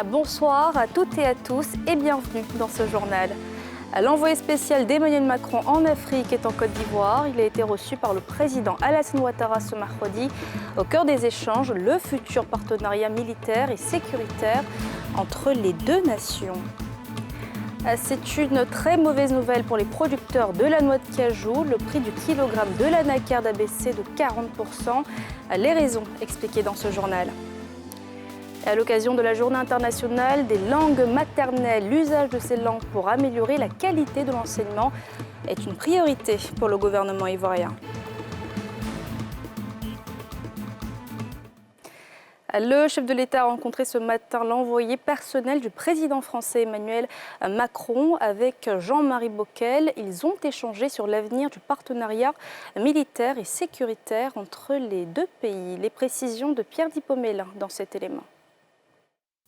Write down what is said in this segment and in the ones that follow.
Bonsoir à toutes et à tous et bienvenue dans ce journal. L'envoyé spécial d'Emmanuel Macron en Afrique est en Côte d'Ivoire. Il a été reçu par le président Alassane Ouattara ce mercredi. Au cœur des échanges, le futur partenariat militaire et sécuritaire entre les deux nations. C'est une très mauvaise nouvelle pour les producteurs de la noix de cajou. Le prix du kilogramme de l'anacarde a baissé de 40%. Les raisons expliquées dans ce journal. À l'occasion de la Journée internationale des langues maternelles, l'usage de ces langues pour améliorer la qualité de l'enseignement est une priorité pour le gouvernement ivoirien. Le chef de l'État a rencontré ce matin l'envoyé personnel du président français Emmanuel Macron avec Jean-Marie Bockel. Ils ont échangé sur l'avenir du partenariat militaire et sécuritaire entre les deux pays. Les précisions de Pierre Dippomelin dans cet élément.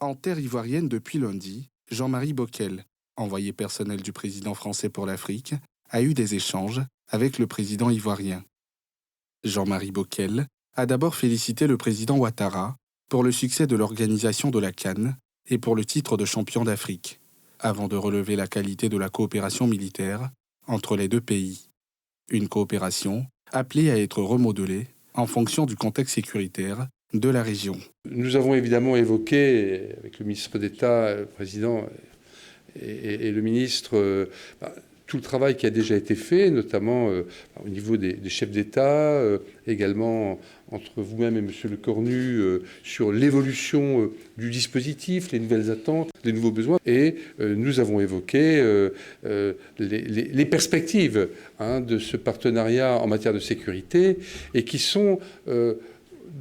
En terre ivoirienne depuis lundi, Jean-Marie Bockel, envoyé personnel du président français pour l'Afrique, a eu des échanges avec le président ivoirien. Jean-Marie Bockel a d'abord félicité le président Ouattara pour le succès de l'organisation de la CAN et pour le titre de champion d'Afrique, avant de relever la qualité de la coopération militaire entre les deux pays. Une coopération appelée à être remodelée en fonction du contexte sécuritaire de la région. Nous avons évidemment évoqué, avec le ministre d'État, le président et le ministre, tout le travail qui a déjà été fait, notamment au niveau des chefs d'État, également entre vous-même et M. Lecornu, sur l'évolution du dispositif, les nouvelles attentes, les nouveaux besoins. Et nous avons évoqué les perspectives de ce partenariat en matière de sécurité et qui sont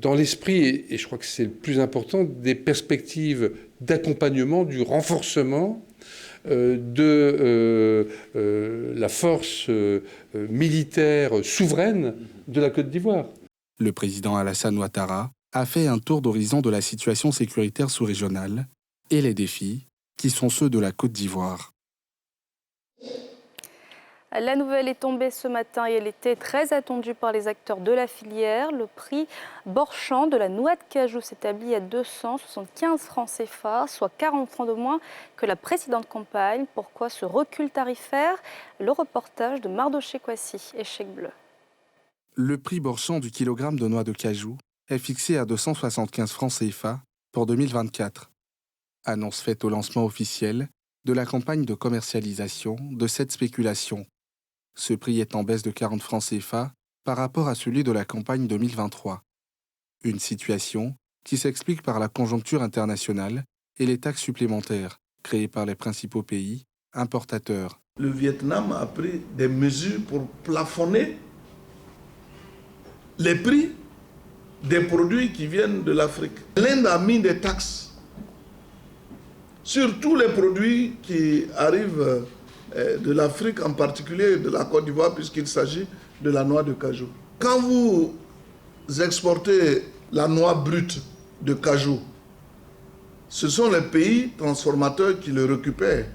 dans l'esprit, et je crois que c'est le plus important, des perspectives d'accompagnement, du renforcement de la force militaire souveraine de la Côte d'Ivoire. Le président Alassane Ouattara a fait un tour d'horizon de la situation sécuritaire sous-régionale et les défis qui sont ceux de la Côte d'Ivoire. La nouvelle est tombée ce matin et elle était très attendue par les acteurs de la filière. Le prix Borchamp de la noix de cajou s'établit à 275 francs CFA, soit 40 francs de moins que la précédente campagne. Pourquoi ce recul tarifaire? Le reportage de Mardoché Kwasi et Chèque Bleu. Le prix Borchamp du kilogramme de noix de cajou est fixé à 275 francs CFA pour 2024. Annonce faite au lancement officiel de la campagne de commercialisation de cette spéculation. Ce prix est en baisse de 40 francs CFA par rapport à celui de la campagne 2023. Une situation qui s'explique par la conjoncture internationale et les taxes supplémentaires créées par les principaux pays importateurs. Le Vietnam a pris des mesures pour plafonner les prix des produits qui viennent de l'Afrique. L'Inde a mis des taxes sur tous les produits qui arrivent de l'Afrique, en particulier de la Côte d'Ivoire, puisqu'il s'agit de la noix de cajou. Quand vous exportez la noix brute de cajou, ce sont les pays transformateurs qui le récupèrent.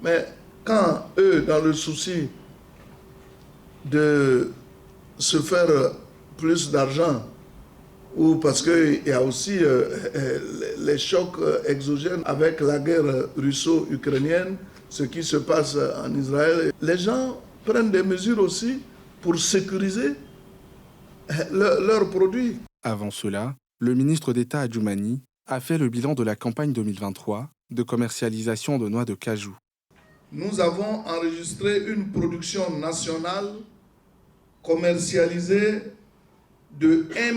Mais quand eux, dans le souci de se faire plus d'argent, ou parce qu'il y a aussi les chocs exogènes avec la guerre russo-ukrainienne, ce qui se passe en Israël. Les gens prennent des mesures aussi pour sécuriser leurs produits. Avant cela, le ministre d'État Adjoumani a fait le bilan de la campagne 2023 de commercialisation de noix de cajou. Nous avons enregistré une production nationale commercialisée de 1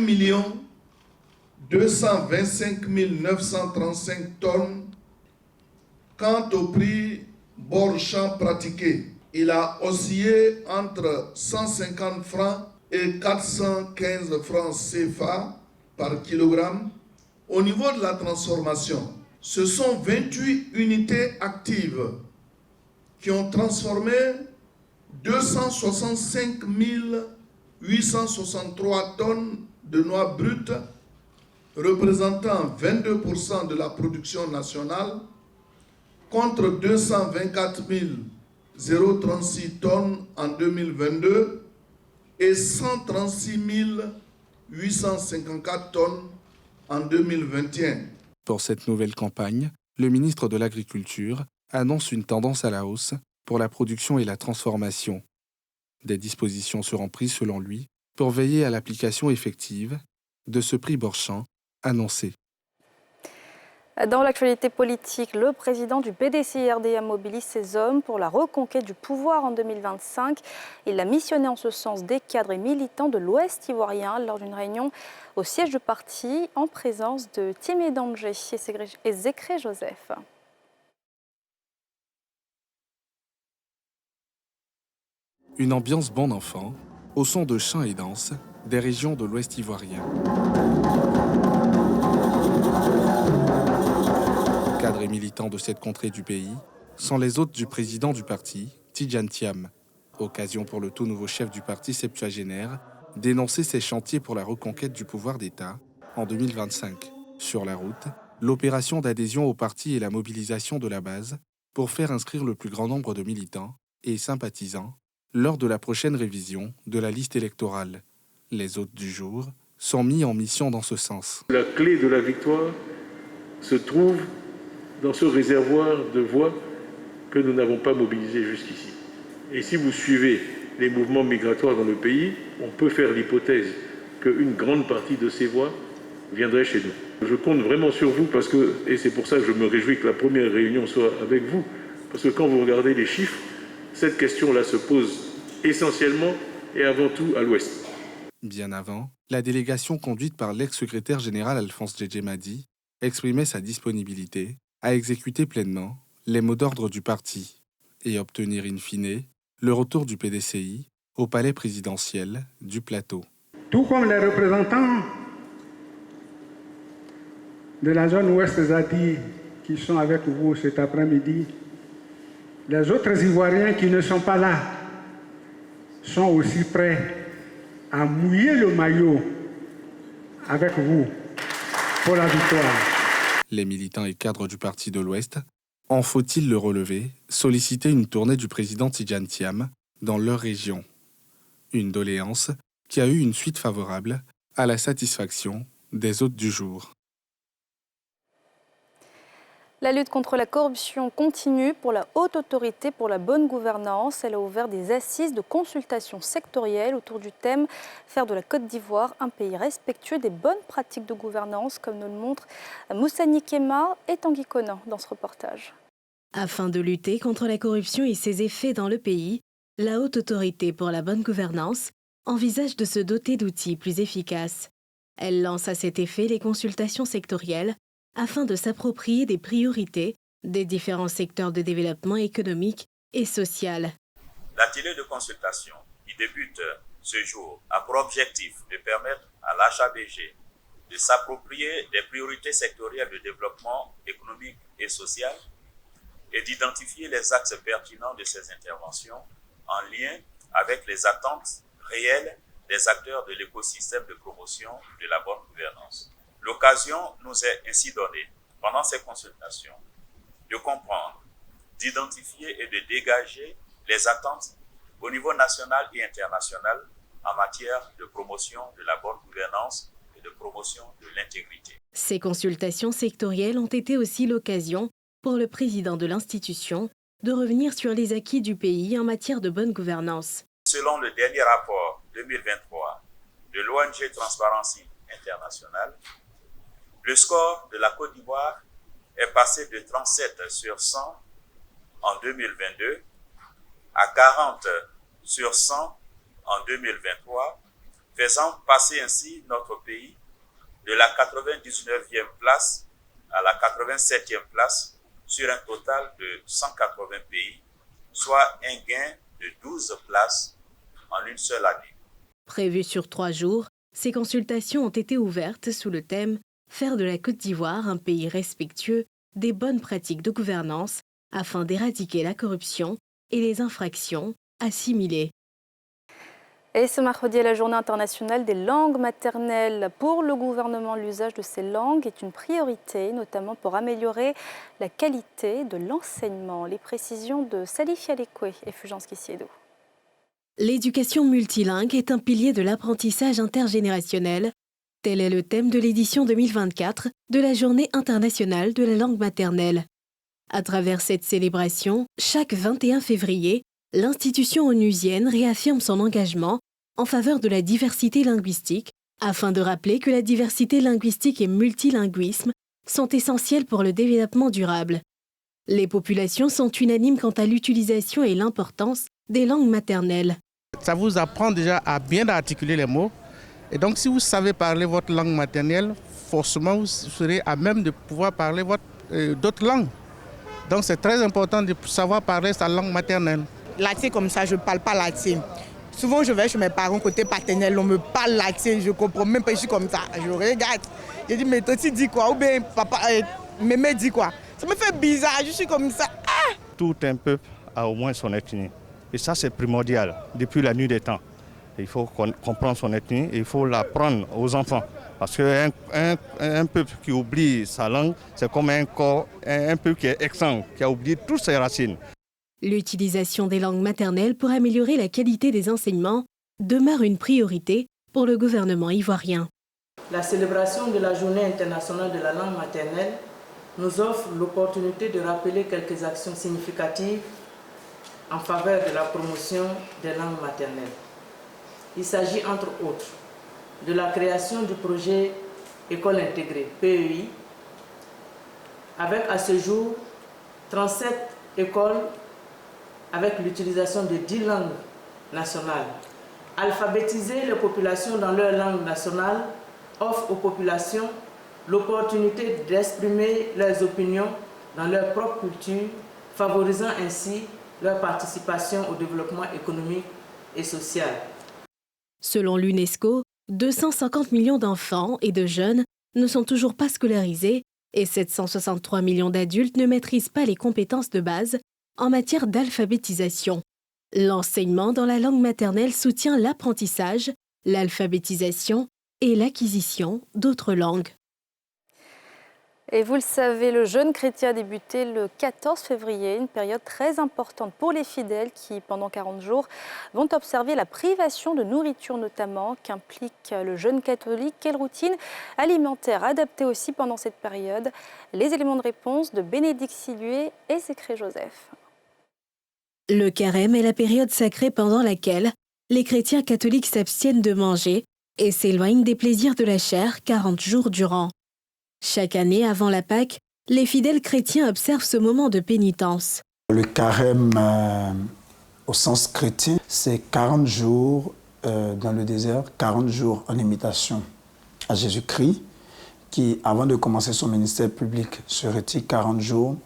225 935 tonnes. Quant au prix Borchamp pratiqué, il a oscillé entre 150 francs et 415 francs CFA par kilogramme. Au niveau de la transformation, ce sont 28 unités actives qui ont transformé 265 863 tonnes de noix brutes, représentant 22% de la production nationale, contre 224 036 tonnes en 2022 et 136 854 tonnes en 2021. Pour cette nouvelle campagne, le ministre de l'Agriculture annonce une tendance à la hausse pour la production et la transformation. Des dispositions seront prises selon lui pour veiller à l'application effective de ce prix Borchamp annoncé. Dans l'actualité politique, le président du PDCI-RDA mobilise ses hommes pour la reconquête du pouvoir en 2025. Il a missionné en ce sens des cadres et militants de l'Ouest ivoirien lors d'une réunion au siège du parti en présence de Timé Danger et Zécré Joseph. Une ambiance bon enfant, au son de chants et danses des régions de l'Ouest ivoirien. Cadres et militants de cette contrée du pays sont les hôtes du président du parti, Tidjane Thiam. Occasion pour le tout nouveau chef du parti septuagénaire d'énoncer ses chantiers pour la reconquête du pouvoir d'État en 2025. Sur la route, l'opération d'adhésion au parti et la mobilisation de la base pour faire inscrire le plus grand nombre de militants et sympathisants lors de la prochaine révision de la liste électorale. Les hôtes du jour sont mis en mission dans ce sens. La clé de la victoire se trouve dans ce réservoir de voix que nous n'avons pas mobilisé jusqu'ici. Et si vous suivez les mouvements migratoires dans le pays, on peut faire l'hypothèse qu'une grande partie de ces voix viendrait chez nous. Je compte vraiment sur vous parce que, et c'est pour ça que je me réjouis que la première réunion soit avec vous, parce que quand vous regardez les chiffres, cette question-là se pose essentiellement et avant tout à l'Ouest. Bien avant, la délégation conduite par l'ex-secrétaire général Alphonse Djedjemadi exprimait sa disponibilité à exécuter pleinement les mots d'ordre du parti et obtenir in fine le retour du PDCI au palais présidentiel du Plateau. Tout comme les représentants de la zone ouest Zadi qui sont avec vous cet après-midi, les autres Ivoiriens qui ne sont pas là sont aussi prêts à mouiller le maillot avec vous pour la victoire. Les militants et cadres du parti de l'Ouest, en faut-il le relever, sollicitaient une tournée du président Tidjane Thiam dans leur région. Une doléance qui a eu une suite favorable à la satisfaction des hôtes du jour. La lutte contre la corruption continue pour la Haute Autorité pour la bonne gouvernance. Elle a ouvert des assises de consultation sectorielle autour du thème « Faire de la Côte d'Ivoire un pays respectueux des bonnes pratiques de gouvernance », comme nous le montrent Moussani Kema et Tanguy Conan dans ce reportage. Afin de lutter contre la corruption et ses effets dans le pays, la Haute Autorité pour la bonne gouvernance envisage de se doter d'outils plus efficaces. Elle lance à cet effet les consultations sectorielles afin de s'approprier des priorités des différents secteurs de développement économique et social. L'atelier de consultation qui débute ce jour a pour objectif de permettre à l'HABG de s'approprier des priorités sectorielles de développement économique et social et d'identifier les axes pertinents de ces interventions en lien avec les attentes réelles des acteurs de l'écosystème de promotion de la bonne gouvernance. L'occasion nous est ainsi donnée, pendant ces consultations, de comprendre, d'identifier et de dégager les attentes au niveau national et international en matière de promotion de la bonne gouvernance et de promotion de l'intégrité. Ces consultations sectorielles ont été aussi l'occasion pour le président de l'institution de revenir sur les acquis du pays en matière de bonne gouvernance. Selon le dernier rapport 2023 de l'ONG Transparency International, le score de la Côte d'Ivoire est passé de 37 sur 100 en 2022 à 40 sur 100 en 2023, faisant passer ainsi notre pays de la 99e place à la 87e place sur un total de 180 pays, soit un gain de 12 places en une seule année. Prévues sur 3 jours, ces consultations ont été ouvertes sous le thème « Faire de la Côte d'Ivoire un pays respectueux des bonnes pratiques de gouvernance » afin d'éradiquer la corruption et les infractions assimilées. Et ce mercredi est la journée internationale des langues maternelles. Pour le gouvernement, l'usage de ces langues est une priorité, notamment pour améliorer la qualité de l'enseignement. Les précisions de Salif Yalekwe et Fulgence Kissiedo. L'éducation multilingue est un pilier de l'apprentissage intergénérationnel. Tel est le thème de l'édition 2024 de la Journée internationale de la langue maternelle. À travers cette célébration, chaque 21 février, l'institution onusienne réaffirme son engagement en faveur de la diversité linguistique afin de rappeler que la diversité linguistique et multilinguisme sont essentiels pour le développement durable. Les populations sont unanimes quant à l'utilisation et l'importance des langues maternelles. Ça vous apprend déjà à bien articuler les mots. Et donc, si vous savez parler votre langue maternelle, forcément, vous serez à même de pouvoir parler d'autres langues. Donc, c'est très important de savoir parler sa langue maternelle. Latin comme ça, je ne parle pas latin. Souvent, je vais chez mes parents côté paternel, on me parle latin, je ne comprends même pas, je suis comme ça. Je regarde, je dis, mais toi, tu dis quoi? Ou bien, papa, mémé dit quoi? Ça me fait bizarre, je suis comme ça. Ah! Tout un peuple a au moins son ethnie. Et ça, c'est primordial, depuis la nuit des temps. Il faut comprendre son ethnie et il faut l'apprendre aux enfants. Parce qu'un peuple qui oublie sa langue, c'est comme un corps, un peuple qui est exsangue, qui a oublié toutes ses racines. L'utilisation des langues maternelles pour améliorer la qualité des enseignements demeure une priorité pour le gouvernement ivoirien. La célébration de la Journée internationale de la langue maternelle nous offre l'opportunité de rappeler quelques actions significatives en faveur de la promotion des langues maternelles. Il s'agit entre autres de la création du projet École intégrée, PEI, avec à ce jour 37 écoles avec l'utilisation de 10 langues nationales. Alphabétiser les populations dans leur langue nationale offre aux populations l'opportunité d'exprimer leurs opinions dans leur propre culture, favorisant ainsi leur participation au développement économique et social. Selon l'UNESCO, 250 millions d'enfants et de jeunes ne sont toujours pas scolarisés et 763 millions d'adultes ne maîtrisent pas les compétences de base en matière d'alphabétisation. L'enseignement dans la langue maternelle soutient l'apprentissage, l'alphabétisation et l'acquisition d'autres langues. Et vous le savez, le jeûne chrétien a débuté le 14 février, une période très importante pour les fidèles qui, pendant 40 jours, vont observer la privation de nourriture notamment, qu'implique le jeûne catholique. Quelle routine alimentaire adaptée aussi pendant cette période? Les éléments de réponse de Bénédicte Silué et Zécré Joseph. Le carême est la période sacrée pendant laquelle les chrétiens catholiques s'abstiennent de manger et s'éloignent des plaisirs de la chair 40 jours durant. Chaque année, avant la Pâque, les fidèles chrétiens observent ce moment de pénitence. Le carême, au sens chrétien, c'est 40 jours dans le désert, 40 jours en imitation à Jésus-Christ, qui, avant de commencer son ministère public, se retire 40 jours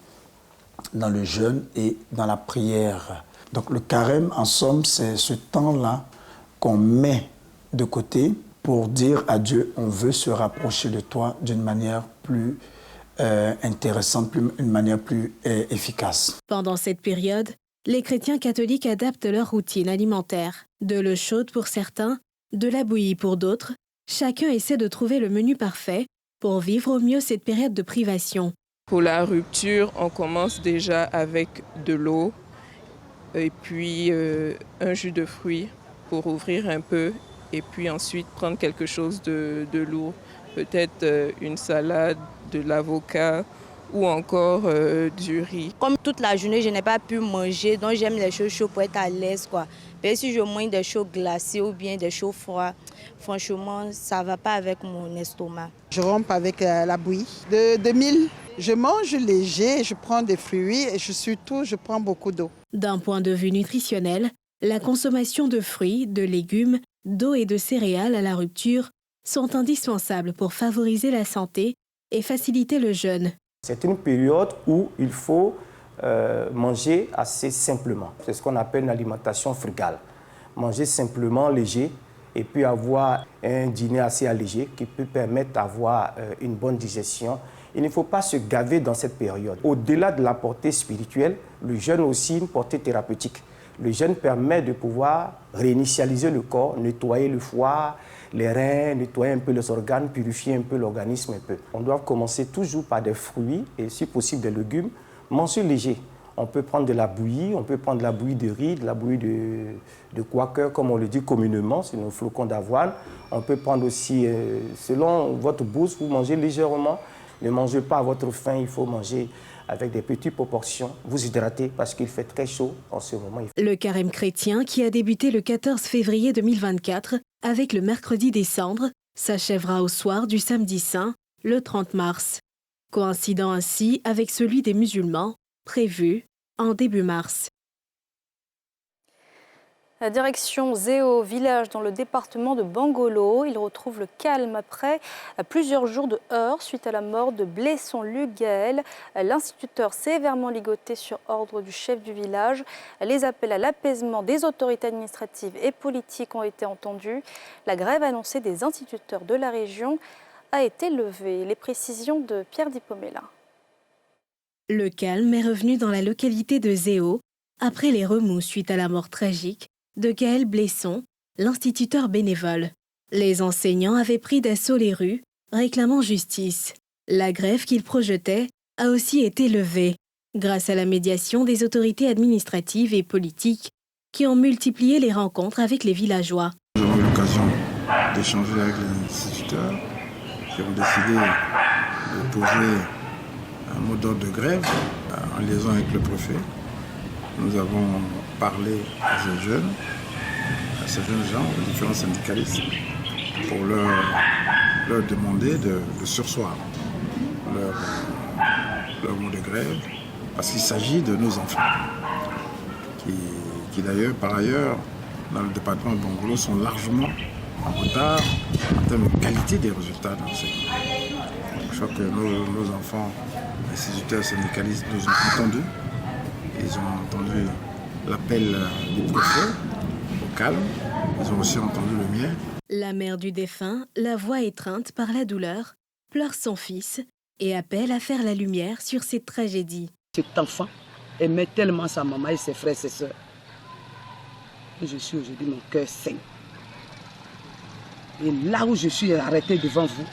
dans le jeûne et dans la prière. Donc le carême, en somme, c'est ce temps-là qu'on met de côté pour dire à Dieu, on veut se rapprocher de toi d'une manière plus intéressante, une manière plus efficace. Pendant cette période, les chrétiens catholiques adaptent leur routine alimentaire. De l'eau chaude pour certains, de la bouillie pour d'autres, chacun essaie de trouver le menu parfait pour vivre au mieux cette période de privation. Pour la rupture, on commence déjà avec de l'eau et puis un jus de fruits pour ouvrir un peu. Et puis ensuite prendre quelque chose de lourd, peut-être une salade, de l'avocat ou encore du riz. Comme toute la journée, je n'ai pas pu manger, donc j'aime les choses chaudes pour être à l'aise, quoi. Mais si je mange des choses glacées ou bien des choses froides, franchement, ça ne va pas avec mon estomac. Je romps avec la bouillie de mil. Je mange léger, je prends des fruits et je prends beaucoup d'eau. D'un point de vue nutritionnel, la consommation de fruits, de légumes, d'eau et de céréales à la rupture sont indispensables pour favoriser la santé et faciliter le jeûne. C'est une période où il faut manger assez simplement. C'est ce qu'on appelle une alimentation frugale. Manger simplement, léger, et puis avoir un dîner assez allégé qui peut permettre d'avoir une bonne digestion. Il ne faut pas se gaver dans cette période. Au-delà de la portée spirituelle, le jeûne a aussi une portée thérapeutique. Le jeûne permet de pouvoir réinitialiser le corps, nettoyer le foie, les reins, nettoyer un peu les organes, purifier un peu l'organisme un peu. On doit commencer toujours par des fruits et si possible des légumes. Manger léger. On peut prendre de la bouillie, on peut prendre de la bouillie de riz, de la bouillie de quaker, comme on le dit communément, c'est nos flocons d'avoine. On peut prendre aussi, selon votre bourse, vous mangez légèrement Ne mangez pas à votre faim, il faut manger avec des petites proportions. Vous hydratez parce qu'il fait très chaud en ce moment. Le carême chrétien, qui a débuté le 14 février 2024 avec le mercredi des cendres, s'achèvera au soir du samedi saint, le 30 mars, coïncidant ainsi avec celui des musulmans, prévu en début mars. La direction Zéo, village dans le département de Bangolo. Il retrouve le calme après plusieurs jours de heurts suite à la mort de Blesson Luc Gaël. L'instituteur sévèrement ligoté sur ordre du chef du village. Les appels à l'apaisement des autorités administratives et politiques ont été entendus. La grève annoncée des instituteurs de la région a été levée. Les précisions de Pierre Dipomella. Le calme est revenu dans la localité de Zéo après les remous suite à la mort tragique de Gaël Blesson, l'instituteur bénévole. Les enseignants avaient pris d'assaut les rues, réclamant justice. La grève qu'ils projetaient a aussi été levée, grâce à la médiation des autorités administratives et politiques qui ont multiplié les rencontres avec les villageois. Nous avons eu l'occasion d'échanger avec les instituteurs qui ont décidé de poser un mot d'ordre de grève en liaison avec le préfet. Nous avons parlé à ces jeunes gens, aux différents syndicalistes, pour leur demander de surseoir leur mot de grève, parce qu'il s'agit de nos enfants, qui d'ailleurs, par ailleurs, dans le département de Bangolo, sont largement en retard en termes de qualité des résultats d'enseignement. Je crois que nos enfants, les instituteurs syndicalistes, nous ont entendus. Ils ont entendu l'appel du préfet au calme. Ils ont aussi entendu le mien. La mère du défunt, la voix étreinte par la douleur, pleure son fils et appelle à faire la lumière sur cette tragédie. Cet enfant aimait tellement sa maman et ses frères et ses sœurs. Et je suis aujourd'hui mon cœur saigne. Et là où je suis arrêté devant vous,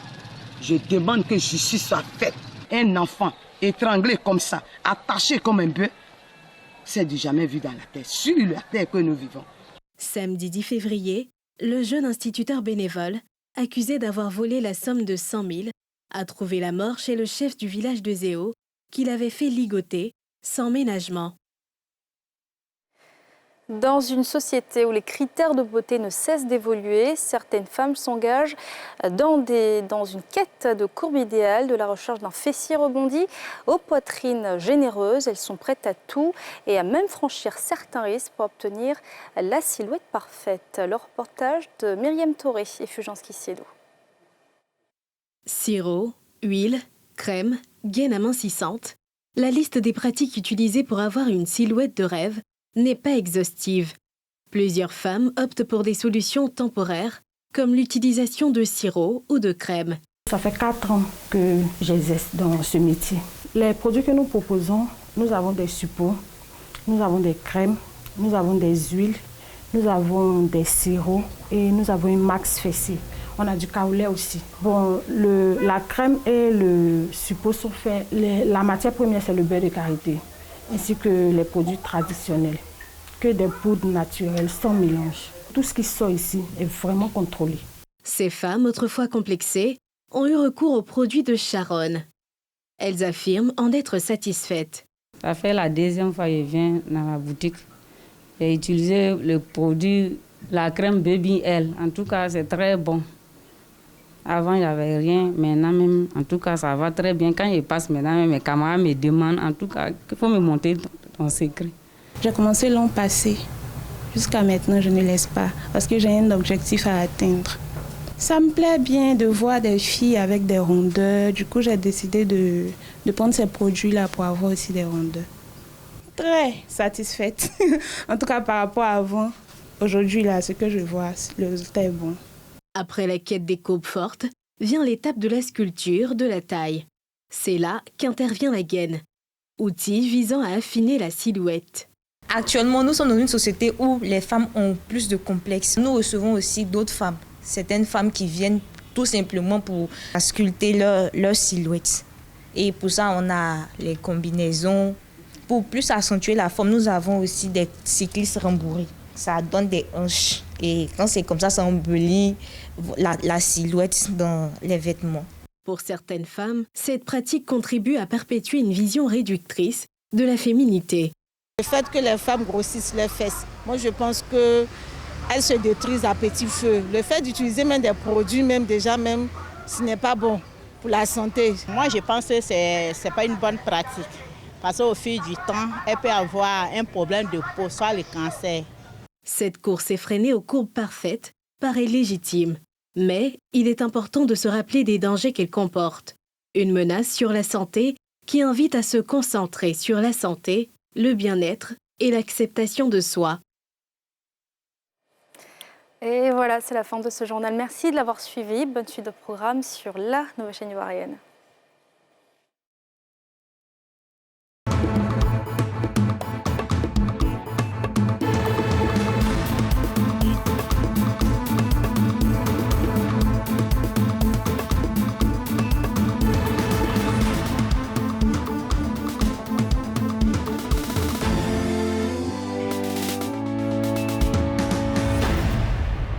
je demande que justice soit faite. Un enfant étranglé comme ça, attaché comme un bœuf, c'est du jamais vu dans la terre, sur la terre que nous vivons. Samedi 10 février, le jeune instituteur bénévole, accusé d'avoir volé la somme de 100 000, a trouvé la mort chez le chef du village de Zéo, qu'il avait fait ligoter sans ménagement. Dans une société où les critères de beauté ne cessent d'évoluer, certaines femmes s'engagent dans une quête de courbe idéale, de la recherche d'un fessier rebondi aux poitrines généreuses. Elles sont prêtes à tout et à même franchir certains risques pour obtenir la silhouette parfaite. Le reportage de Myriam Touré et Fulgence Kissiedo. Sirop, huile, crème, gaine amincissante. La liste des pratiques utilisées pour avoir une silhouette de rêve n'est pas exhaustive. Plusieurs femmes optent pour des solutions temporaires, comme l'utilisation de sirop ou de crème. Ça fait 4 ans que j'exerce dans ce métier. Les produits que nous proposons, nous avons des supports, nous avons des crèmes, nous avons des huiles, nous avons des sirops et nous avons une max fessier. On a du kaolin aussi. Bon, la crème et le support sont faits. La matière première, c'est le beurre de karité, ainsi que les produits traditionnels, que des poudres naturelles sans mélange. Tout ce qui sort ici est vraiment contrôlé. Ces femmes, autrefois complexées, ont eu recours aux produits de Sharon. Elles affirment en être satisfaites. Ça fait la deuxième fois que je viens dans la boutique. J'ai utilisé le produit, la crème Baby L. En tout cas, c'est très bon. Avant, il n'y avait rien. Maintenant, même, en tout cas, ça va très bien. Quand je passe maintenant, mes camarades me demandent, en tout cas, qu'il faut me montrer ton secret. J'ai commencé l'an passé. Jusqu'à maintenant, je ne laisse pas parce que j'ai un objectif à atteindre. Ça me plaît bien de voir des filles avec des rondeurs. Du coup, j'ai décidé de prendre ces produits-là pour avoir aussi des rondeurs. Très satisfaite. En tout cas, par rapport à avant, aujourd'hui, là, ce que je vois, le résultat est bon. Après la quête des courbes fortes, vient l'étape de la sculpture de la taille. C'est là qu'intervient la gaine, outil visant à affiner la silhouette. Actuellement, nous sommes dans une société où les femmes ont plus de complexes. Nous recevons aussi d'autres femmes, certaines femmes qui viennent tout simplement pour sculpter leur silhouette. Et pour ça, on a les combinaisons. Pour plus accentuer la forme, nous avons aussi des cyclistes rembourrés. Ça donne des hanches. Et quand c'est comme ça embellit la silhouette dans les vêtements. Pour certaines femmes, cette pratique contribue à perpétuer une vision réductrice de la féminité. Le fait que les femmes grossissent leurs fesses, moi je pense qu'elles se détruisent à petit feu. Le fait d'utiliser même des produits, ce n'est pas bon pour la santé. Moi je pense que ce n'est pas une bonne pratique. Parce qu'au fil du temps, elle peut avoir un problème de peau, soit le cancer. Cette course effrénée aux courbes parfaites paraît légitime. Mais il est important de se rappeler des dangers qu'elle comporte. Une menace sur la santé qui invite à se concentrer sur la santé, le bien-être et l'acceptation de soi. Et voilà, c'est la fin de ce journal. Merci de l'avoir suivi. Bonne suite de programme sur la nouvelle chaîne ivoirienne.